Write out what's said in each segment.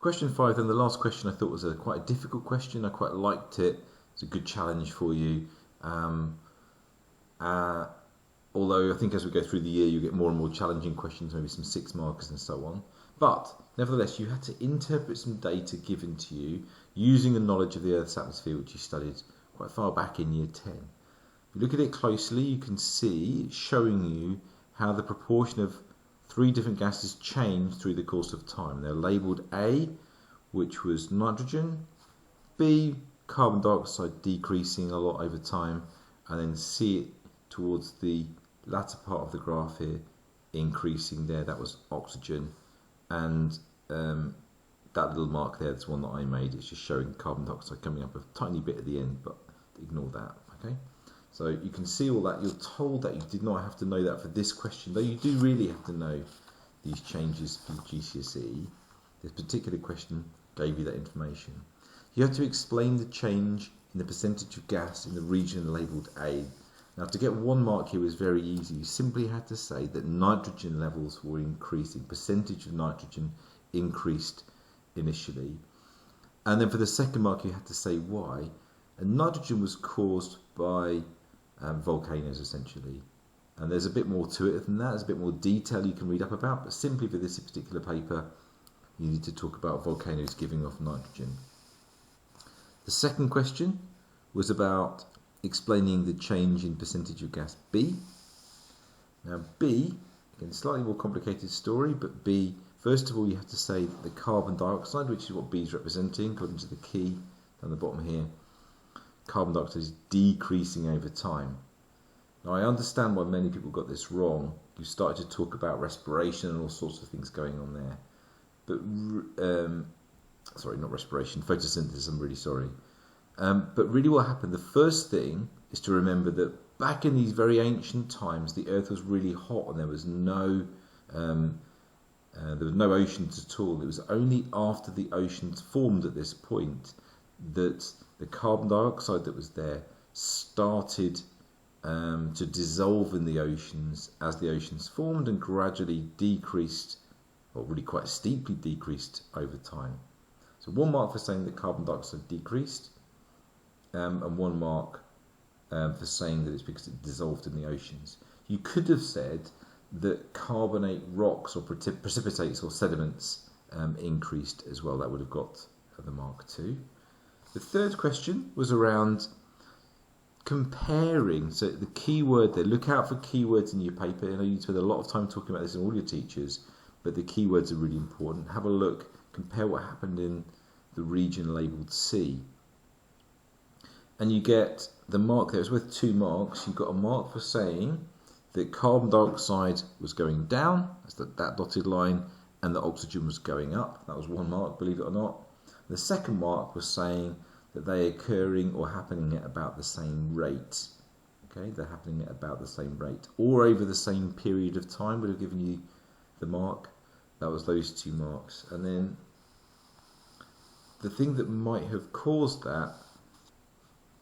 Question 5 then, the last question, I thought was quite a difficult question. I quite liked it. It's a good challenge for you. Although I think as we go through the year you get more and more challenging questions, maybe some 6 markers and so on. But nevertheless, you had to interpret some data given to you using the knowledge of the Earth's atmosphere, which you studied quite far back in year 10. If you look at it closely, you can see it's showing you how the proportion of 3 different gases changed through the course of time. They're labelled A, which was nitrogen, B, carbon dioxide decreasing a lot over time, and then C it towards the latter part of the graph here, increasing there, that was oxygen. And that little mark there, that's one that I made, it's just showing carbon dioxide coming up a tiny bit at the end, but ignore that, okay? So you can see all that. You're told that you did not have to know that for this question, though you do really have to know these changes for GCSE. This particular question gave you that information. You have to explain the change in the percentage of gas in the region labelled A. Now, to get 1 mark here was very easy. You simply had to say that nitrogen levels were increasing. Percentage of nitrogen increased initially. And then for the 2nd mark, you had to say why. And nitrogen was caused by volcanoes, essentially. And there's a bit more to it than that. There's a bit more detail you can read up about. But simply for this particular paper, you need to talk about volcanoes giving off nitrogen. The 2nd question was about explaining the change in percentage of gas B. Now B, again, slightly more complicated story, but B, first of all, you have to say that the carbon dioxide, which is what B is representing, according to the key down the bottom here, carbon dioxide is decreasing over time. Now I understand why many people got this wrong. You started to talk about respiration and all sorts of things going on there. But, sorry, not respiration, photosynthesis, I'm really sorry. But really what happened, the first thing is to remember that back in these very ancient times, the Earth was really hot and there was no oceans at all. It was only after the oceans formed at this point that the carbon dioxide that was there started to dissolve in the oceans as the oceans formed and gradually decreased, or really quite steeply decreased over time. So 1 mark for saying that carbon dioxide decreased, and 1 mark for saying that it's because it dissolved in the oceans. You could have said that carbonate rocks or precipitates or sediments increased as well. That would have got the mark 2. The 3rd question was around comparing. So the key word there, look out for keywords in your paper. I know you spend a lot of time talking about this in all your teachers, but the keywords are really important. Have a look, compare what happened in the region labelled C. And you get the mark there. It's worth 2 marks. You've got a mark for saying that carbon dioxide was going down, that's that dotted line, and that oxygen was going up. That was 1 mark, believe it or not. The 2nd mark was saying that they are occurring or happening at about the same rate. Okay, they're happening at about the same rate. Or over the same period of time would have given you the mark. That was those 2 marks. And then the thing that might have caused that,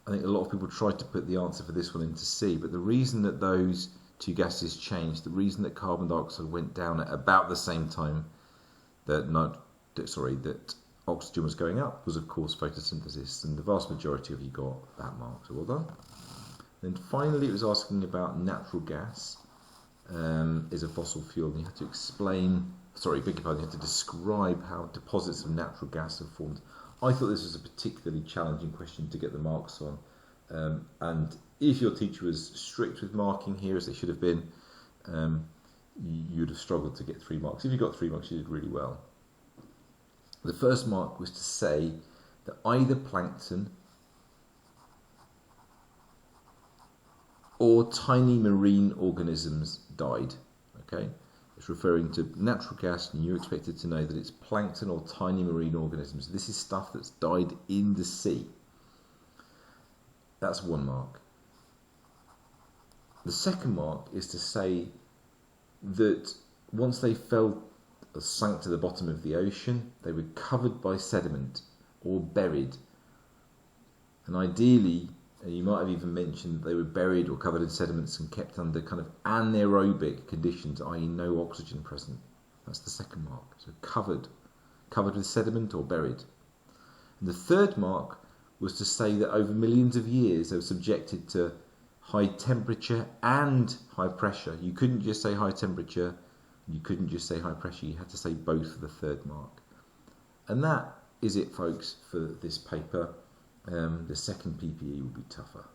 I think a lot of people tried to put the answer for this one into C, but the reason that those 2 gases changed, the reason that carbon dioxide went down at about the same time that oxygen was going up was, of course, photosynthesis, and the vast majority of you got that mark, so well done. Then finally it was asking about natural gas is a fossil fuel, and you had to explain, you had to describe how deposits of natural gas have formed. I thought this was a particularly challenging question to get the marks on, and if your teacher was strict with marking here, as they should have been, you'd have struggled to get 3 marks. If you got 3 marks, you did really well. The 1st mark was to say that either plankton or tiny marine organisms died. Okay, it's referring to natural gas, and you're expected to know that it's plankton or tiny marine organisms. This is stuff that's died in the sea. That's 1 mark. The 2nd mark is to say that once they sank to the bottom of the ocean, they were covered by sediment or buried. And ideally, you might have even mentioned that they were buried or covered in sediments and kept under kind of anaerobic conditions, i.e. no oxygen present. That's the 2nd mark. So covered covered with sediment or buried. And the third mark was to say that over millions of years they were subjected to high temperature and high pressure. You couldn't just say high temperature, you couldn't just say high pressure, you had to say both for the third mark. And that is it, folks, for this paper. The second PPE will be tougher.